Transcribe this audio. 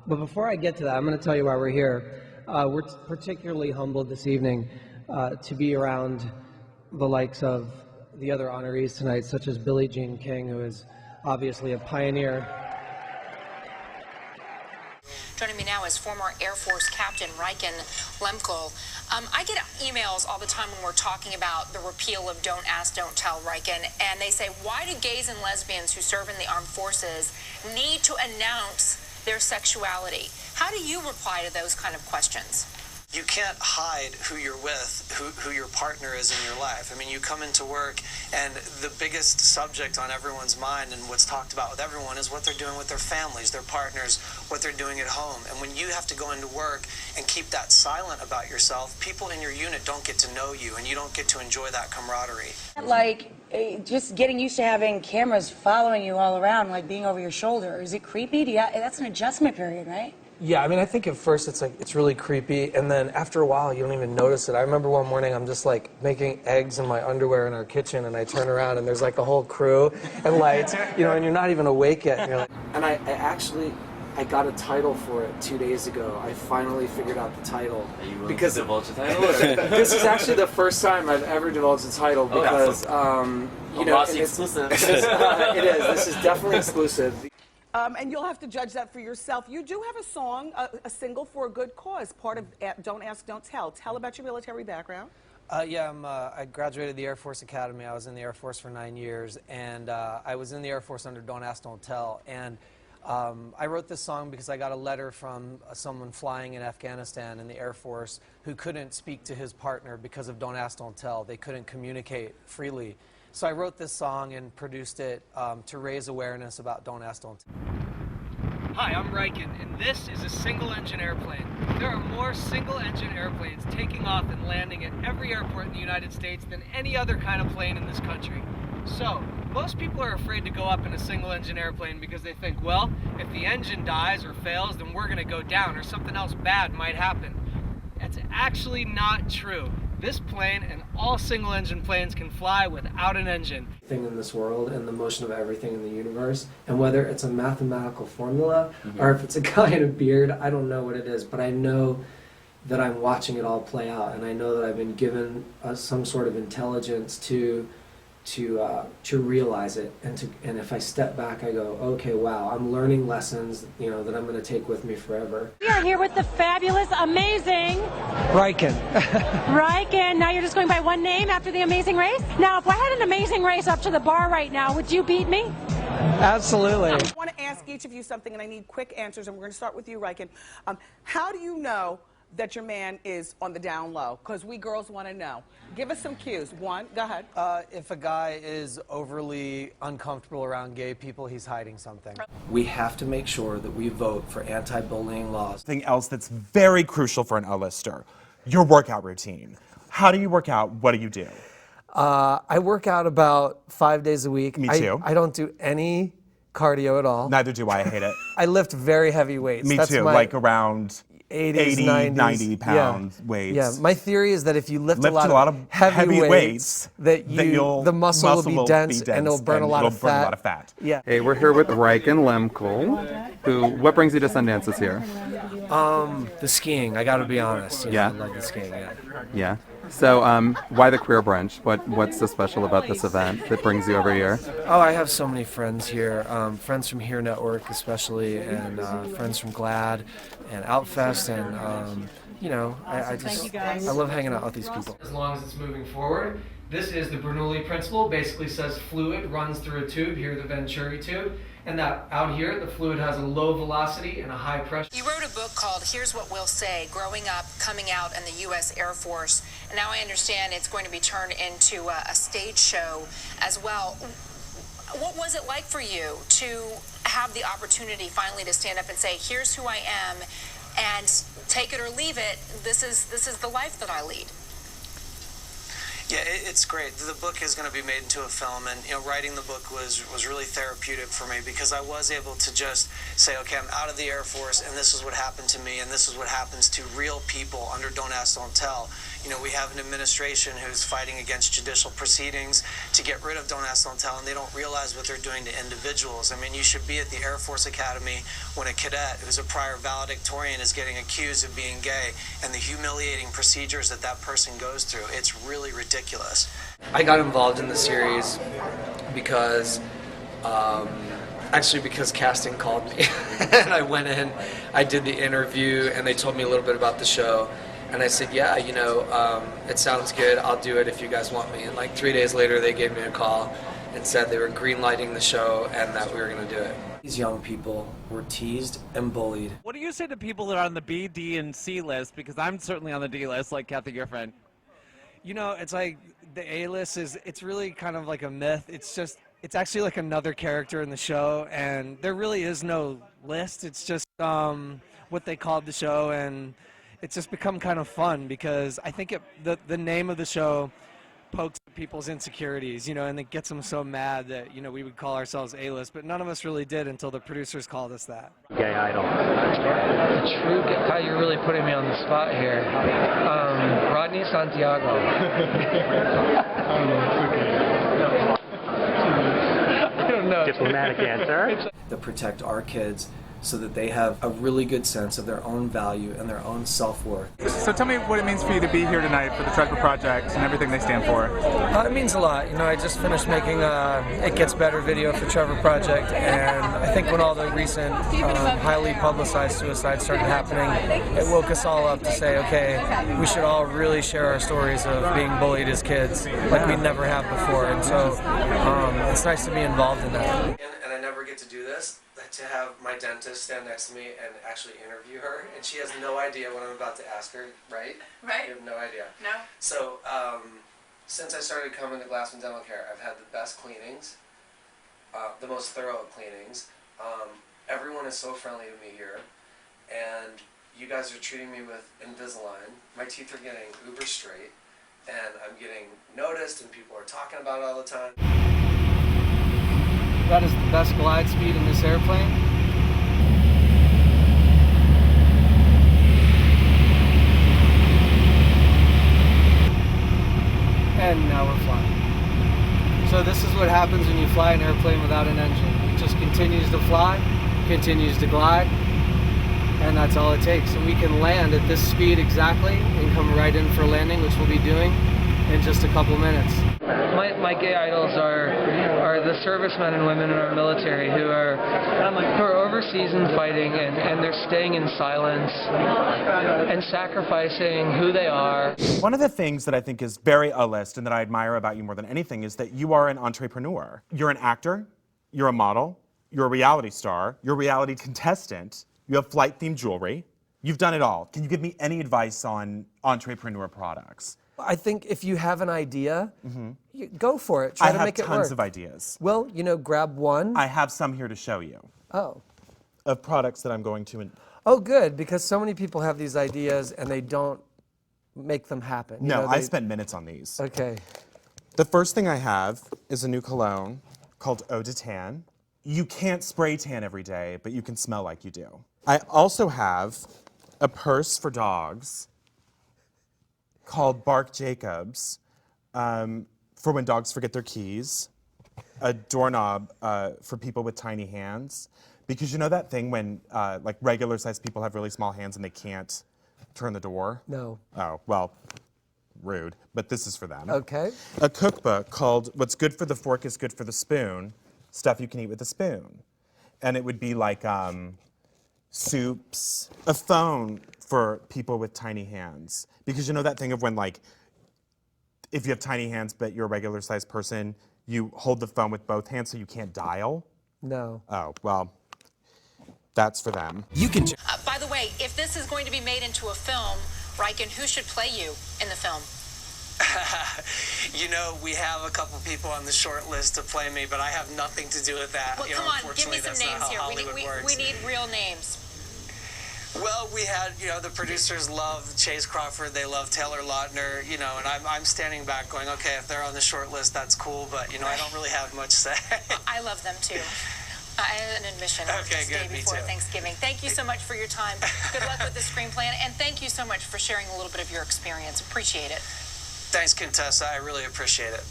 But before I get to that, I'm going to tell you why we're here. We're particularly humbled this evening to be around the likes of the other honorees tonight, such as Billie Jean King, who is obviously a pioneer. Joining me now is former Air Force Captain Reichen Lemkel. I get emails all the time when we're talking about the repeal of Don't Ask, Don't Tell, Reichen, and they say, why do gays and lesbians who serve in the armed forces need to announce their sexuality? How do you reply to those kind of questions? You can't hide who you're with, who your partner is in your life. I mean, you come into work, and the biggest subject on everyone's mind and what's talked about with everyone is what they're doing with their families, their partners, what they're doing at home. And when you have to go into work and keep that silent about yourself, people in your unit don't get to know you, and you don't get to enjoy that camaraderie. Like, just getting used to having cameras following you all around, like being over your shoulder. Is it creepy? That's an adjustment period, right? Yeah, I mean, I think at first it's really creepy, and then after a while you don't even notice it. I remember one morning I'm just like making eggs in my underwear in our kitchen, and I turn around and there's like a whole crew and lights, you know, and you're not even awake yet. And you're like, and I got a title for it 2 days ago. I finally figured out the title. Are you willing to divulge the title? This is actually the first time I've ever divulged the title because you know, exclusive. It is. This is definitely exclusive. And you'll have to judge that for yourself. You do have a song, a single for a good cause, part of Don't Ask, Don't Tell. Tell about your military background. Yeah, I graduated the Air Force Academy. I was in the Air Force for 9 years, and I was in the Air Force under Don't Ask, Don't Tell. And I wrote this song because I got a letter from someone flying in Afghanistan in the Air Force who couldn't speak to his partner because of Don't Ask, Don't Tell. They couldn't communicate freely. So I wrote this song and produced it to raise awareness about Don't Ask, Don't Tell. Hi, I'm Reichen, and this is a single-engine airplane. There are more single-engine airplanes taking off and landing at every airport in the United States than any other kind of plane in this country. So, most people are afraid to go up in a single-engine airplane because they think, well, if the engine dies or fails, then we're going to go down or something else bad might happen. That's actually not true. This plane and all single-engine planes can fly without an engine. Thing in this world and the motion of everything in the universe, and whether it's a mathematical formula or if it's a guy in a beard, I don't know what it is, but I know that I'm watching it all play out, and I know that I've been given some sort of intelligence to realize it, and if I step back, I go, okay, wow, I'm learning lessons, you know, that I'm going to take with me forever. We are here with the fabulous, amazing Reichen. Reichen. Now you're just going by one name after the Amazing Race? Now, if I had an Amazing Race up to the bar right now, would you beat me? Absolutely. I want to ask each of you something, and I need quick answers, and we're going to start with you, Reichen. How do you know that your man is on the down low? Because we girls want to know. Give us some cues. One, go ahead. If a guy is overly uncomfortable around gay people, he's hiding something. We have to make sure that we vote for anti-bullying laws. Something else that's very crucial for an A-lister, your workout routine. How do you work out? What do you do? I work out about 5 days a week. Me too. I don't do any cardio at all. Neither do I. I hate it. I lift very heavy weights. Me too, like around 80, 90 pound weights. Yeah, my theory is that if you lift a lot of heavy weights, the muscle will be dense and it'll burn a lot of fat. Yeah. Hey, we're here with Reichen Lemkel, what brings you to Sundance this year? The skiing, I gotta be honest. You know, I love the skiing, Yeah. So, why the queer brunch? What's so special about this event that brings you every year? Oh, I have so many friends here. Friends from Here Network especially, and friends from GLAAD and Outfest, and you know, I love hanging out with these people. As long as it's moving forward. This is the Bernoulli principle. Basically says fluid runs through a tube, here the Venturi tube, and that out here the fluid has a low velocity and a high pressure. You wrote a book called Here's What We'll Say, Growing Up, Coming Out in the U.S. Air Force, and now I understand it's going to be turned into a stage show as well. What was it like for you to have the opportunity finally to stand up and say, here's who I am, and take it or leave it, this is the life that I lead? Yeah, it's great. The book is going to be made into a film, and writing the book was really therapeutic for me because I was able to just say, okay, I'm out of the Air Force, and this is what happened to me, and this is what happens to real people under Don't Ask, Don't Tell. We have an administration who's fighting against judicial proceedings to get rid of Don't Ask, Don't Tell, and they don't realize what they're doing to individuals. I mean, you should be at the Air Force Academy when a cadet who's a prior valedictorian is getting accused of being gay, and the humiliating procedures that person goes through. It's really ridiculous. I got involved in the series because, because casting called me. And I went in, I did the interview, and they told me a little bit about the show. And I said, yeah, it sounds good. I'll do it if you guys want me. And like 3 days later, they gave me a call and said they were green-lighting the show and that we were going to do it. These young people were teased and bullied. What do you say to people that are on the B, D, and C list? Because I'm certainly on the D list, like Kathy, your friend. It's like the A list it's really kind of like a myth. It's actually like another character in the show, and there really is no list. It's just what they called the show, and it's just become kind of fun because I think the name of the show pokes at people's insecurities, and it gets them so mad that, we would call ourselves A-list, but none of us really did until the producers called us that. Gay idol. True, how you're really putting me on the spot here. Rodney Santiago. I don't know. Diplomatic answer. To protect our kids so that they have a really good sense of their own value and their own self-worth. So tell me what it means for you to be here tonight for the Trevor Project and everything they stand for. It means a lot. I just finished making It Gets Better video for Trevor Project, and I think when all the recent highly publicized suicides started happening, it woke us all up to say, okay, we should all really share our stories of being bullied as kids like we never have before, and so it's nice to be involved in that. And I never get to do this. To have my dentist stand next to me and actually interview her, and she has no idea what I'm about to ask her, right? Right. You have no idea. No. So, since I started coming to Glassman Dental Care, I've had the best cleanings, the most thorough cleanings. Everyone is so friendly to me here, and you guys are treating me with Invisalign. My teeth are getting uber straight, and I'm getting noticed, and people are talking about it all the time. That is the best glide speed in this airplane. And now we're flying. So this is what happens when you fly an airplane without an engine. It just continues to fly, continues to glide, and that's all it takes. And we can land at this speed exactly and come right in for landing, which we'll be doing in just a couple minutes. My gay idols are the servicemen and women in our military who are overseas and fighting, and they're staying in silence and sacrificing who they are. One of the things that I think is very A-list and that I admire about you more than anything is that you are an entrepreneur. You're an actor, you're a model, you're a reality star, you're a reality contestant, you have flight-themed jewelry. You've done it all. Can you give me any advice on entrepreneur products? I think if you have an idea, you go for it. Try to make it work. I have tons of ideas. Well, grab one. I have some here to show you. Oh. Of products that I'm going to... Oh, good, because so many people have these ideas and they don't make them happen. No, I spent minutes on these. Okay. The first thing I have is a new cologne called Eau de Tan. You can't spray tan every day, but you can smell like you do. I also have a purse for dogs called Bark Jacobs, for when dogs forget their keys, a doorknob for people with tiny hands, because you know that thing when like regular-sized people have really small hands and they can't turn the door? No. Oh, well, rude, but this is for them. Okay. A cookbook called What's Good for the Fork is Good for the Spoon, stuff you can eat with a spoon. And it would be like soups, a phone for people with tiny hands. Because you know that thing of when, like, if you have tiny hands but you're a regular-sized person, you hold the phone with both hands so you can't dial? No. Oh, well, that's for them. You can... By the way, if this is going to be made into a film, Reichen, who should play you in the film? We have a couple people on the short list to play me, but I have nothing to do with that. Well, come on, give me some names here. We need real names. Well, we had, the producers love Chase Crawford, they love Taylor Lautner, and I'm standing back going, okay, if they're on the short list, that's cool, but, I don't really have much say. I love them, too. An admission Okay, this day good, me before too. Thanksgiving. Thank you so much for your time. Good luck with the screenplay, and thank you so much for sharing a little bit of your experience. Appreciate it. Thanks, Contessa. I really appreciate it.